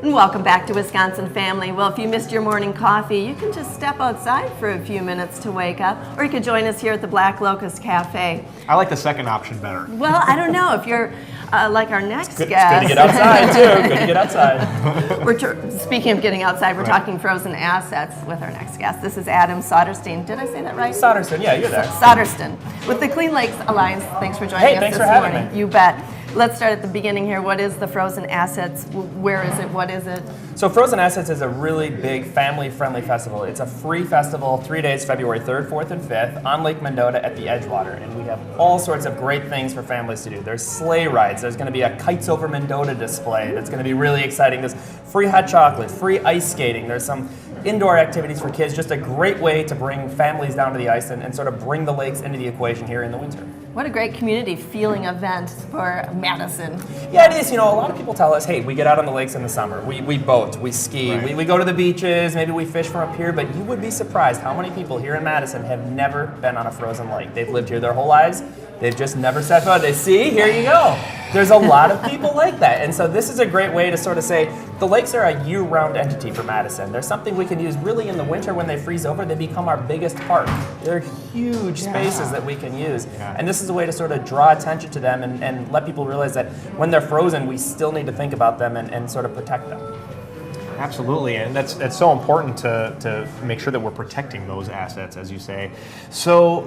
And welcome back to Wisconsin Family. Well, if you missed your morning coffee, you can just step outside for a few minutes to wake up, or you could join us here at the Black Locust Cafe. I like the second option better. Well, I don't know if you're like our next guest. It's good to get outside, too. Good to get outside. Speaking of getting outside, we're talking frozen assets with our next guest. This is Adam Sodersten. Did I say that right? Sodersten, yeah, you're there. Sodersten with the Clean Lakes Alliance. Thanks for joining us thanks this for having morning. me. You bet. Let's start at the beginning here. What is the Frozen Assets? Where is it? What is it? So Frozen Assets is a really big family-friendly festival. It's a free festival, 3 days, February 3rd, 4th, and 5th, on Lake Mendota at the Edgewater. And we have all sorts of great things for families to do. There's sleigh rides. There's going to be a Kites Over Mendota display that's going to be really exciting. There's free hot chocolate, free ice skating. There's some indoor activities for kids. Just a great way to bring families down to the ice and sort of bring the lakes into the equation here in the winter. What a great community feeling event for Madison. Yeah, it is. You know, a lot of people tell us, hey, we get out on the lakes in the summer. We boat, we ski, right. we go to the beaches, maybe we fish from up here, but you would be surprised how many people here in Madison have never been on a frozen lake. They've lived here their whole lives. They've just never set foot. They see, here you go. There's a lot of people like that. And so this is a great way to sort of say, the lakes are a year-round entity for Madison. They're something we can use really in the winter when they freeze over. They become our biggest park. They're huge spaces that we can use. Yeah. And this is a way to sort of draw attention to them and let people realize that when they're frozen, we still need to think about them and sort of protect them. Absolutely, and that's so important to make sure that we're protecting those assets, as you say. So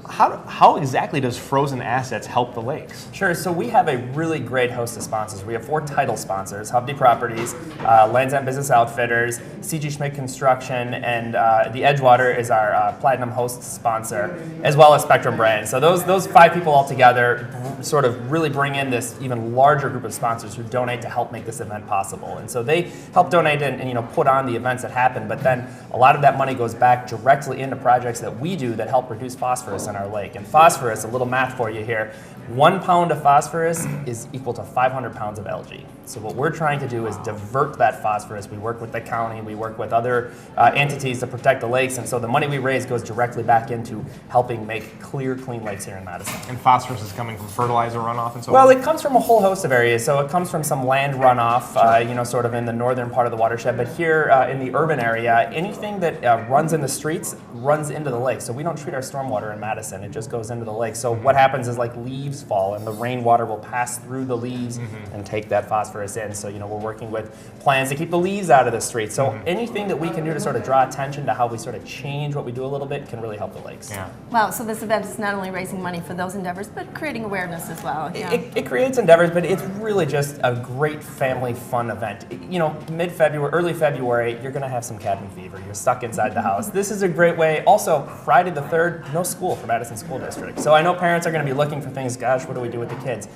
how exactly does Frozen Assets help the lakes? Sure, so we have a really great host of sponsors. We have 4 title sponsors: Hovde Properties, Lands End Business Outfitters, C.G. Schmidt Construction, and the Edgewater is our Platinum host sponsor, as well as Spectrum Brands. So those 5 people all together sort of really bring in this even larger group of sponsors who donate to help make this event possible. And so they help donate and put on the events that happen, but then a lot of that money goes back directly into projects that we do that help reduce phosphorus in our lake. And phosphorus, a little math for you here, 1 pound of phosphorus is equal to 500 pounds of algae. So what we're trying to do is divert that phosphorus. We work with the county, we work with other entities to protect the lakes, and so the money we raise goes directly back into helping make clear, clean lakes here in Madison. And phosphorus is coming from fertilizer runoff and so Well, on? it comes from a whole host of areas. So it comes from some land runoff, sort of in the northern part of the watershed. But here in the urban area, anything that runs in the streets runs into the lake. So we don't treat our stormwater in Madison. It just goes into the lake. So what happens is like leaves fall and the rainwater will pass through the leaves and take that phosphorus in. So, we're working with plans to keep the leaves out of the street. So anything that we can do to sort of draw attention to how we sort of change what we do a little bit can really help the lakes. Yeah. Wow, so this event is not only raising money for those endeavors, but creating awareness as well. Yeah. It creates endeavors, but it's really just a great family fun event. Mid-February, early February, you're going to have some cabin fever. You're stuck inside the house. This is a great way. Also, Friday the 3rd, no school for Madison School District. So I know parents are going to be looking for things, gosh, what do we do with the kids?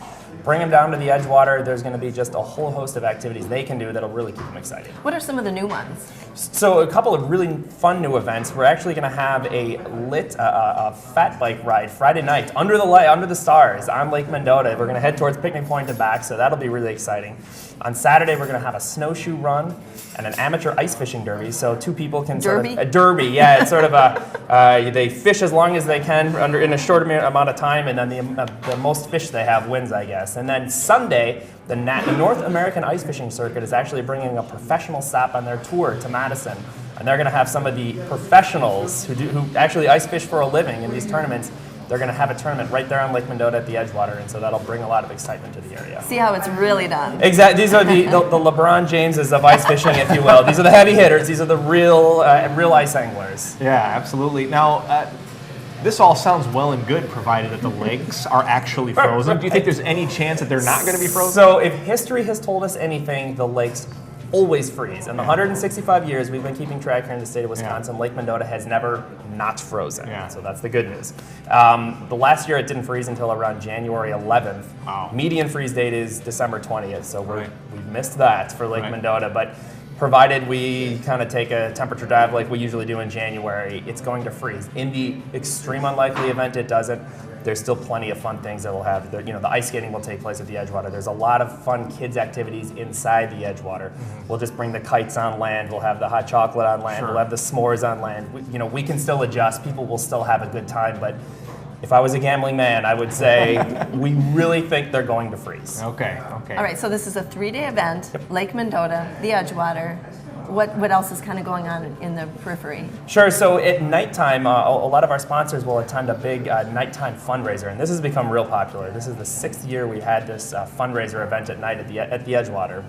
Bring them down to the Edgewater. There's going to be just a whole host of activities they can do that'll really keep them excited. What are some of the new ones? So a couple of really fun new events. We're actually going to have a lit a fat bike ride Friday night under the stars on Lake Mendota. We're going to head towards Picnic Point and back, so that'll be really exciting. On Saturday, we're going to have a snowshoe run and an amateur ice fishing derby. So 2 people can a derby. Yeah, it's sort of they fish as long as they can in a short amount of time, and then the most fish they have wins, I guess. And then Sunday, the North American Ice Fishing Circuit is actually bringing a professional stop on their tour to Madison, and they're going to have some of the professionals who actually ice fish for a living in these tournaments. They're going to have a tournament right there on Lake Mendota at the Edgewater, and so that'll bring a lot of excitement to the area. See how it's really done. Exactly. These are the LeBron Jameses of ice fishing, if you will. These are the heavy hitters. These are the real ice anglers. Yeah, absolutely. Now, this all sounds well and good, provided that the lakes are actually frozen. Do you think there's any chance that they're not going to be frozen? So if history has told us anything, the lakes always freeze. In the 165 years we've been keeping track here in the state of Wisconsin, Lake Mendota has never not frozen. So that's the good news. The last year it didn't freeze until around January 11th. Wow. Median freeze date is December 20th, so we've missed that for Lake Mendota. But provided we kind of take a temperature dive like we usually do in January, it's going to freeze. In the extreme unlikely event it doesn't, there's still plenty of fun things that we'll have. The ice skating will take place at the Edgewater. There's a lot of fun kids activities inside the Edgewater. We'll just bring the kites on land. We'll have the hot chocolate on land. We'll have the s'mores on land. We can still adjust. People will still have a good time, but if I was a gambling man, I would say we really think they're going to freeze. Okay, okay. All right, so this is a 3-day event, Lake Mendota, the Edgewater. What else is kind of going on in the periphery? Sure. So at nighttime, a lot of our sponsors will attend a big nighttime fundraiser, and this has become real popular. This is the 6th year we had this fundraiser event at night at the Edgewater.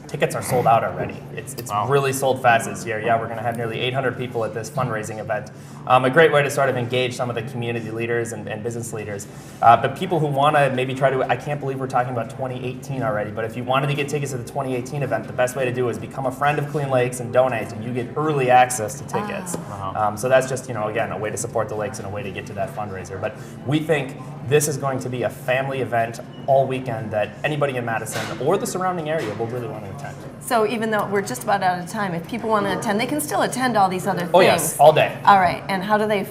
Tickets are sold out already. It's Wow. really sold fast this year. Yeah, we're going to have nearly 800 people at this fundraising event. A great way to sort of engage some of the community leaders and business leaders. But people who want to maybe try to, I can't believe we're talking about 2018 already, but if you wanted to get tickets to the 2018 event, the best way to do is become a friend of Clean Lakes and donate, and you get early access to tickets. So that's just, again, a way to support the lakes and a way to get to that fundraiser. But we think this is going to be a family event all weekend that anybody in Madison or the surrounding area will really want to attend. So even though we're just about out of time, if people want to attend, they can still attend all these other things. Oh yes, all day. All right, and how do they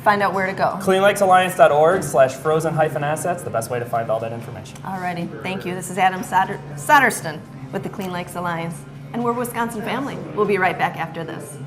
find out where to go? CleanLakesAlliance.org/frozen-assets, the best way to find all that information. All righty, thank you. This is Adam Sodersten with the Clean Lakes Alliance, and we're Wisconsin family. We'll be right back after this.